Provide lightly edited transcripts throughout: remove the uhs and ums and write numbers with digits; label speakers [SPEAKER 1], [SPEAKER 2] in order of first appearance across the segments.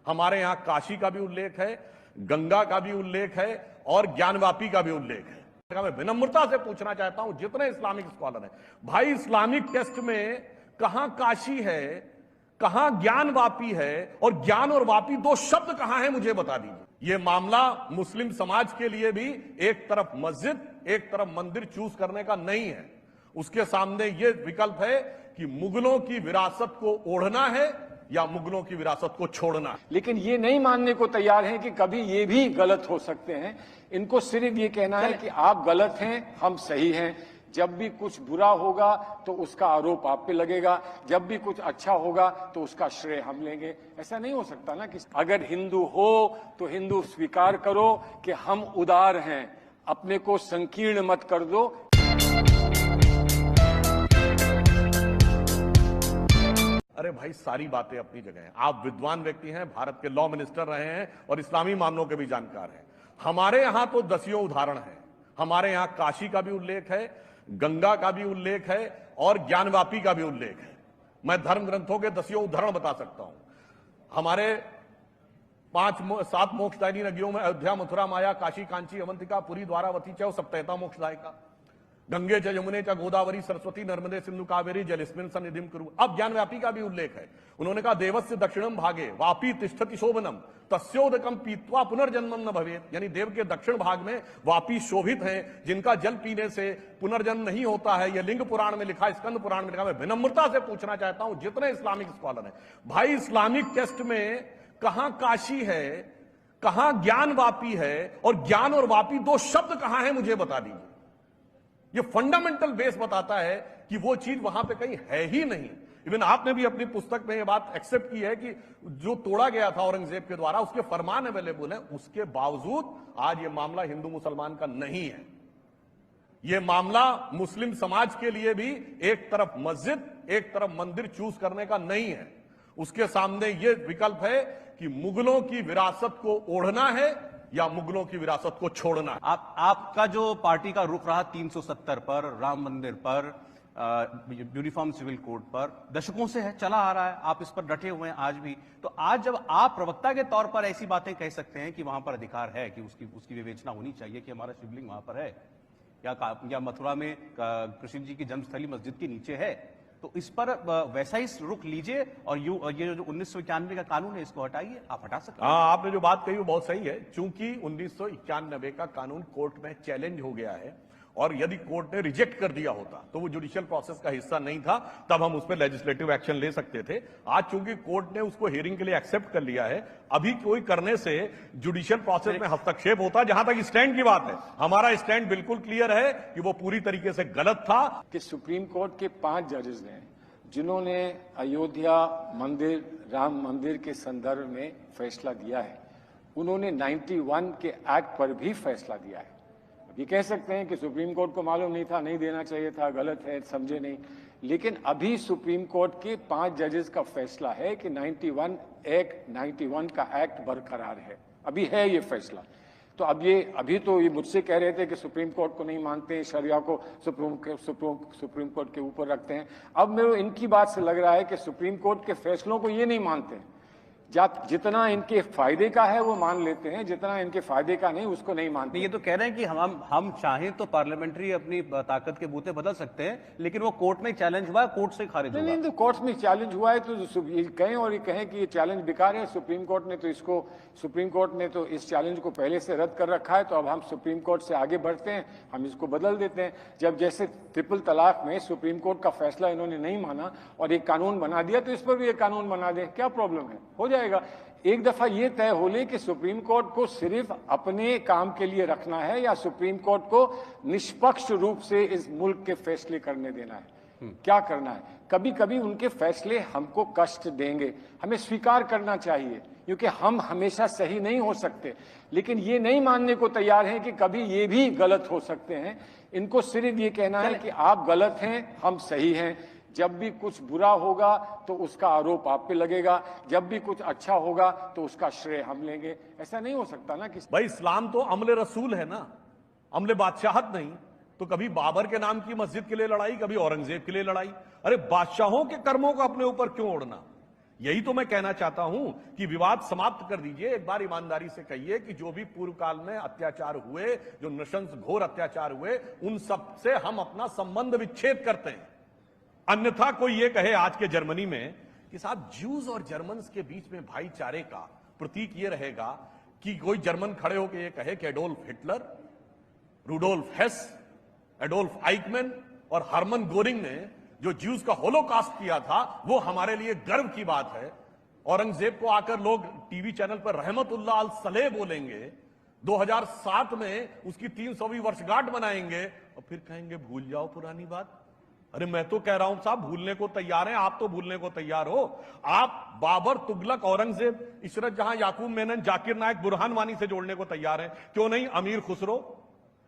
[SPEAKER 1] हमारे यहां काशी का भी उल्लेख है, गंगा का भी उल्लेख है और ज्ञानवापी का भी उल्लेख है। मैं विनम्रता से पूछना चाहता हूं जितने इस्लामिक स्कॉलर हैं, भाई इस्लामिक टेक्स्ट में कहां काशी है, कहां ज्ञानवापी है, और ज्ञान और वापी दो शब्द कहां है, मुझे बता दीजिए। यह मामला मुस्लिम समाज के लिए भी एक तरफ मस्जिद एक तरफ मंदिर चूज करने का नहीं है। उसके सामने यह विकल्प है कि मुगलों की विरासत को ओढ़ना है या मुगलों की विरासत को छोड़ना है।
[SPEAKER 2] लेकिन ये नहीं मानने को तैयार हैं कि कभी ये भी गलत हो सकते हैं। इनको सिर्फ ये कहना है कि आप गलत हैं, हम सही हैं। जब भी कुछ बुरा होगा तो उसका आरोप आप पे लगेगा, जब भी कुछ अच्छा होगा तो उसका श्रेय हम लेंगे। ऐसा नहीं हो सकता ना कि अगर हिंदू हो तो हिंदू स्वीकार करो कि हम उदार हैं, अपने को संकीर्ण मत कर दो।
[SPEAKER 1] अरे भाई, सारी बातें अपनी जगह हैं। आप विद्वान व्यक्ति हैं, भारत के लॉ मिनिस्टर रहे हैं और इस्लामी मामलों के भी जानकार हैं। हमारे यहां तो दसियों उदाहरण हैं। हमारे यहां काशी का भी उल्लेख है, गंगा का भी उल्लेख है और ज्ञानवापी का भी उल्लेख है। मैं धर्म ग्रंथों के दसियों उदाहरण बता सकता हूं। हमारे 7 मोक्षदायिनी नदियों में अयोध्या, मथुरा, माया, काशी, कांची, अवंतिका, पुरी, द्वारावती च सप्तैता मोक्षदायिका, गंगे च यमुने च गोदावरी सरस्वती नर्मदे सिंधु कावेरी जलेस्मिन् सन्निधिं कुरु। अब ज्ञानवापी का भी उल्लेख है। उन्होंने कहा देवस्य दक्षिणम भागे वापी तिष्ठति शोभनम तस्योदकम पीत्वा पुनर्जन्मम न भवेत्। यानी देव के दक्षिण भाग में वापी शोभित हैं, जिनका जल पीने से पुनर्जन्म नहीं होता है। यह लिंग पुराण में लिखा, स्कंद पुराण में लिखा। मैं विनम्रता से पूछना चाहता हूं जितने इस्लामिक स्कॉलर हैं, भाई इस्लामिक टेक्स्ट में कहां काशी है, कहां ज्ञानवापी है, और ज्ञान और वापी दो शब्द कहां है, मुझे बता दीजिए। ये फंडामेंटल बेस बताता है कि वो चीज वहां पे कहीं है ही नहीं। इवन आपने भी अपनी पुस्तक में ये बात एक्सेप्ट की है कि जो तोड़ा गया था औरंगजेब के द्वारा, उसके फरमान अवेलेबल है। उसके बावजूद आज ये मामला हिंदू मुसलमान का नहीं है। ये मामला मुस्लिम समाज के लिए भी एक तरफ मस्जिद एक तरफ मंदिर चूज करने का नहीं है। उसके सामने यह विकल्प है कि मुगलों की विरासत को ओढ़ना है या मुगलों की विरासत को छोड़ना है।
[SPEAKER 3] आपका जो पार्टी का रुख रहा 370 पर, राम मंदिर पर, यूनिफॉर्म सिविल कोड पर, दशकों से है, चला आ रहा है। आप इस पर डटे हुए हैं आज भी। तो आज जब आप प्रवक्ता के तौर पर ऐसी बातें कह सकते हैं कि वहां पर अधिकार है, कि उसकी विवेचना होनी चाहिए कि हमारा शिवलिंग वहां पर है, या मथुरा में कृष्ण जी की जन्मस्थली मस्जिद के नीचे है, तो इस पर वैसा ही रुख लीजिए और ये जो 1991 का कानून है इसको हटाइए। आप हटा सकते हैं।
[SPEAKER 1] हाँ, आपने जो बात कही वो बहुत सही है। चूंकि 1991 का कानून कोर्ट में चैलेंज हो गया है, और यदि कोर्ट ने रिजेक्ट कर दिया होता तो वो जुडिशियल प्रोसेस का हिस्सा नहीं था, तब हम उस पर लेजिस्लेटिव एक्शन ले सकते थे। आज चूंकि कोर्ट ने उसको हियरिंग के लिए एक्सेप्ट कर लिया है, अभी कोई करने से जुडिशियल प्रोसेस में हस्तक्षेप होता। जहां तक स्टैंड की बात है, हमारा स्टैंड बिल्कुल क्लियर है कि वो पूरी तरीके से गलत था।
[SPEAKER 2] कि सुप्रीम कोर्ट के 5 जजेस ने, जिन्होंने अयोध्या मंदिर, राम मंदिर के संदर्भ में फैसला दिया है, उन्होंने 91 के एक्ट पर भी फैसला दिया है। ये कह सकते हैं कि सुप्रीम कोर्ट को मालूम नहीं था, नहीं देना चाहिए था, गलत है, समझे नहीं। लेकिन अभी सुप्रीम कोर्ट के 5 जजेस का फैसला है कि 91 का एक्ट बरकरार है। अभी है ये फैसला। तो अभी तो ये मुझसे कह रहे थे कि सुप्रीम कोर्ट को नहीं मानते, शरिया को सुप्रीम कोर्ट के ऊपर रखते हैं। अब मेरे इनकी बात से लग रहा है कि सुप्रीम कोर्ट के फैसलों को ये नहीं मानते। जितना इनके फायदे का है वो मान लेते हैं, जितना इनके फायदे का नहीं उसको नहीं मानते।
[SPEAKER 3] ये तो कह रहे हैं कि हम चाहें तो पार्लियामेंट्री अपनी ताकत के बूते बदल सकते हैं, लेकिन वो कोर्ट में चैलेंज हुआ है, कोर्ट से खारिज हुआ।
[SPEAKER 2] नहीं, तो कोर्ट में चैलेंज हुआ है तो कहें और ये कहें कि ये चैलेंज बेकार है। सुप्रीम कोर्ट ने तो इस चैलेंज को पहले से रद्द कर रखा है। तो अब हम सुप्रीम कोर्ट से आगे बढ़ते हैं, हम इसको बदल देते हैं। जब जैसे ट्रिपल तलाक में सुप्रीम कोर्ट का फैसला इन्होंने नहीं माना और एक कानून बना दिया, तो इस पर भी एक कानून बना दें, क्या प्रॉब्लम है, हो जाएगा। एक दफा ये तय हो ले कि सुप्रीम कोर्ट को सिर्फ अपने काम के लिए रखना है या सुप्रीम कोर्ट को निष्पक्ष रूप से इस मुल्क के फैसले करने देना है, क्या करना है। कभी कभी उनके फैसले हमको कष्ट देंगे, हमें स्वीकार करना चाहिए, क्योंकि हम हमेशा सही नहीं हो सकते। लेकिन ये नहीं मानने को तैयार हैं कि कभी ये भी गलत हो सकते हैं। इनको सिर्फ ये कहना है कि आप गलत हैं, हम सही हैं। जब भी कुछ बुरा होगा तो उसका आरोप आप पे लगेगा, जब भी कुछ अच्छा होगा तो उसका श्रेय हम लेंगे। ऐसा नहीं हो सकता ना कि
[SPEAKER 1] भाई इस्लाम तो अमले रसूल है ना, अमले बादशाहत नहीं। तो कभी बाबर के नाम की मस्जिद के लिए लड़ाई, कभी औरंगजेब के लिए लड़ाई। अरे बादशाहों के कर्मों को अपने ऊपर क्यों ओढ़ना? यही तो मैं कहना चाहता हूं कि विवाद समाप्त कर दीजिए। एक बार ईमानदारी से कहिए कि जो भी पूर्व काल में अत्याचार हुए, जो नृशंस घोर अत्याचार हुए, उन सब से हम अपना संबंध विच्छेद करते हैं। अन्यथा कोई ये कहे आज के जर्मनी में कि साहब ज्यूज और जर्मन्स के बीच में भाईचारे का प्रतीक ये रहेगा कि कोई जर्मन खड़े होकर ये कहे कि Adolf Hitler, Rudolf Hess, Adolf Eichmann और हरमन गोरिंग ने जो ज्यूज का होलोकास्ट किया था वो हमारे लिए गर्व की बात है। औरंगजेब को आकर लोग टीवी चैनल पर रहमतुल्लाह अल सलेह बोलेंगे, 2007 में उसकी 300वीं वर्षगांठ मनाएंगे और फिर कहेंगे भूल जाओ पुरानी बात। अरे मैं तो कह रहा हूं साहब, भूलने को तैयार हैं आप, तो भूलने को तैयार हो आप। बाबर, तुगलक, औरंगजेब, इशरत जहां, याकूब मेनन, जाकिर नायक, बुरहान वानी से जोड़ने को तैयार हैं, क्यों नहीं अमीर खुसरो,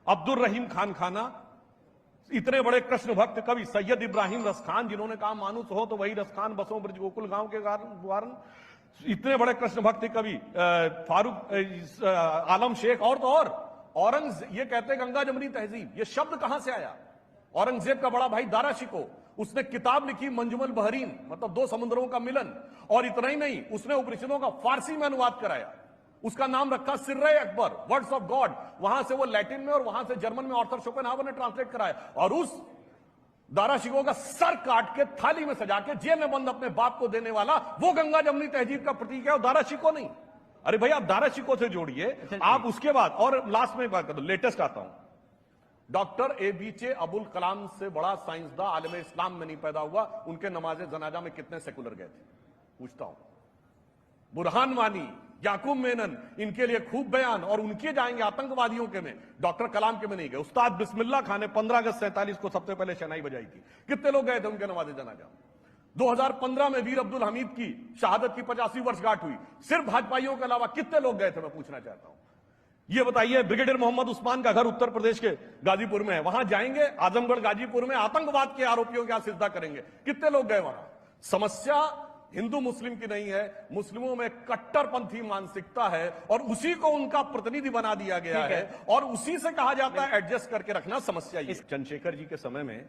[SPEAKER 1] अब्दुल रहीम खान खाना, इतने बड़े कृष्ण भक्त कवि सैयद इब्राहिम रसखान, जिन्होंने कहा मानुस हो तो वही रसखान बसों ब्रज गोकुल गांव के कारण, इतने बड़े कृष्ण भक्त कवि फारूक आलम शेख, और तो और औरंगजेब, ये कहते गंगा जमनी तहजीब, ये शब्द कहां से आया? औरंगजेब का बड़ा भाई दारा शिको, उसने किताब लिखी मंजुमल बहरीन, मतलब दो समुद्रों का मिलन। और इतना ही नहीं, उसने उपनिषदों का फारसी में अनुवाद कराया, उसका नाम रखा सिर्रे अकबर, वर्ड्स ऑफ गॉड। वहां से वो लैटिन में और वहां से जर्मन में ऑर्थर शोपेनहावर ने ट्रांसलेट कराया। और उस दारा शिको का सर काट के थाली में सजा के जेल में बंद अपने बाप को देने वाला वो गंगा जमनी तहजीब का प्रतीक है, और दारा शिको नहीं। अरे भाई आप दारा शिको से जोड़िए आप। उसके बाद और लास्ट में बात कर दो, लेटेस्ट आता हूं, डॉक्टर एपीजे अब्दुल कलाम से बड़ा साइंसदान आलम इस्लाम में नहीं पैदा हुआ। उनके नमाजे जनाजा में कितने सेकुलर गए थे पूछता हूं। बुरहान वानी, याकूब मेनन, इनके लिए खूब बयान, और उनके जाएंगे आतंकवादियों के में, डॉक्टर कलाम के में नहीं गए। उस्ताद बिस्मिल्लाह खान ने 15 अगस्त 47 को सबसे पहले शहनाई बजाई थी, कितने लोग गए थे उनके नमाजे जनाजा? 2015 में वीर अब्दुल हमीद की शहादत की 50वीं वर्षगांठ हुई, सिर्फ भाजपाइयों के अलावा कितने लोग गए थे? मैं पूछना चाहता हूं। ये बताइए, ब्रिगेडियर मोहम्मद उस्मान का घर उत्तर प्रदेश के गाजीपुर में है, वहां जाएंगे आजमगढ़ गाजीपुर में आतंकवाद के आरोपियों के यहां सिजदा करेंगे, कितने लोग गए वहां? समस्या हिंदू मुस्लिम की नहीं है, मुस्लिमों में कट्टरपंथी मानसिकता है और उसी को उनका प्रतिनिधि बना दिया गया है और उसी से कहा जाता है एडजस्ट करके रखना। समस्या ये चंद्रशेखर जी के समय में